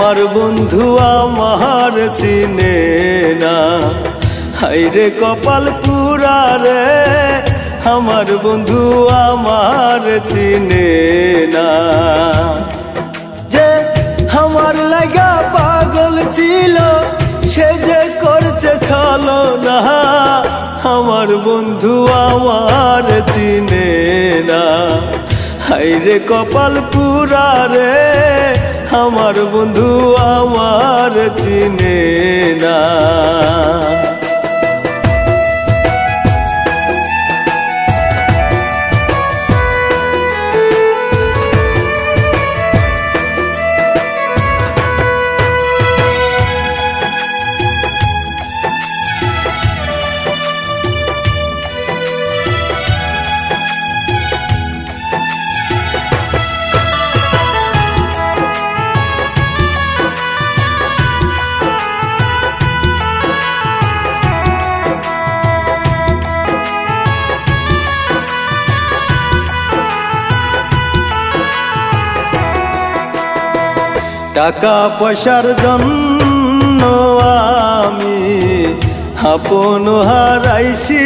আমার বন্ধু আমার চিনে না, হায়রে কপাল পুরা রে, আমার বন্ধু আমার চিনে না। যে আমার লাগা পাগল ছিল সে যে করছে ছলনা, আমার বন্ধু আমার চিনে না, হায়রে কপাল পুরা রে, আমার বন্ধু আমার চিনে না। টাকা পয়সার জন্য আমি আপন হারাইছি,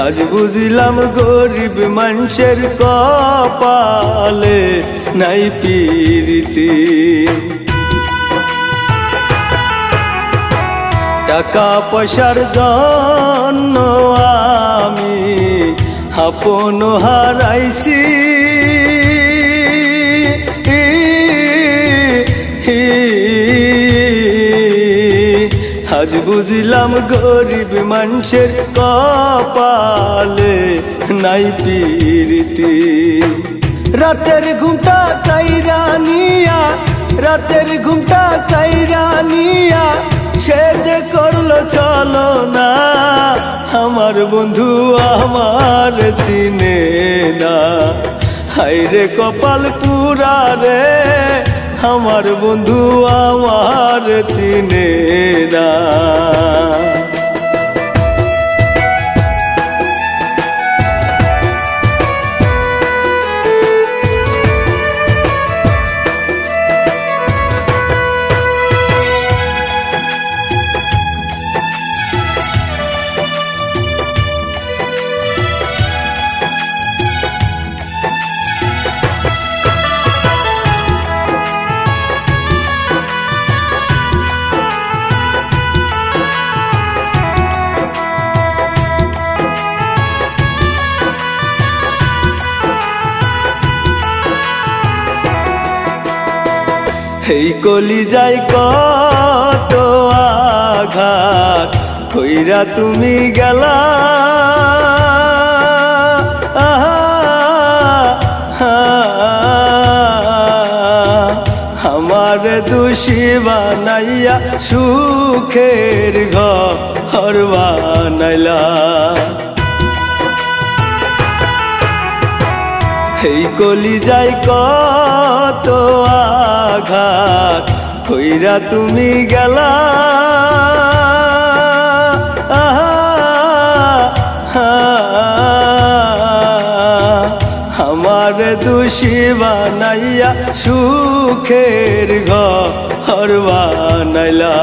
আজ বুঝলাম গরিব মানুষের কপালে নাই প্রীতি। টাকা পয়সার জন্য আমি আপন হারাইছি, আজ বুঝলাম গরিব মানুষের কপালে নাই প্রীতি। রাতের ঘুমটা কাইরা নিয়া, রাতের ঘুমটা কাইরা নিয়া সে যে করলো চলো না, আমার বন্ধু আমার চিনে না, হায়রে কপাল পুরা রে, আমার বন্ধু আমার চিনে না। এই কলিজায় কত আঘাত কইরা তুমি গেলা, আমার দোষী বানাইয়া সুখের ঘর বানাইলা। এই কলিজায় কত আঘাত কইরা তুমি গেলা, আমার দোষী বানাইয়া সুখের ঘর বানাইলা।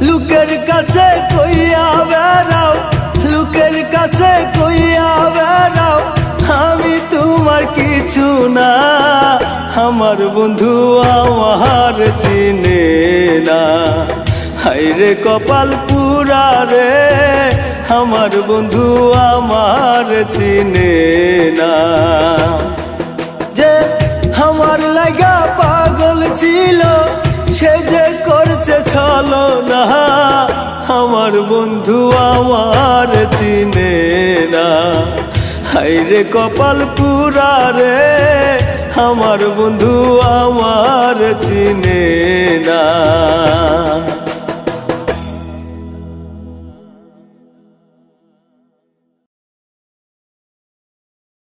লোকের কাছে কইয়া বেড়াও, লোকের কাছে কইয়া বেড়াও আমি তোমার কিছু না, আমার বন্ধু আমার চিনে না, হায়রে কপাল পুরা রে, আমার বন্ধু আমার চিনে না। যে আমার লাগা পাগল ছিল সে যে করছে ছলনা, আমার বন্ধু আমার চিনে না, হায়রে কপাল পুরা রে, আমার বন্ধু আমার চিনে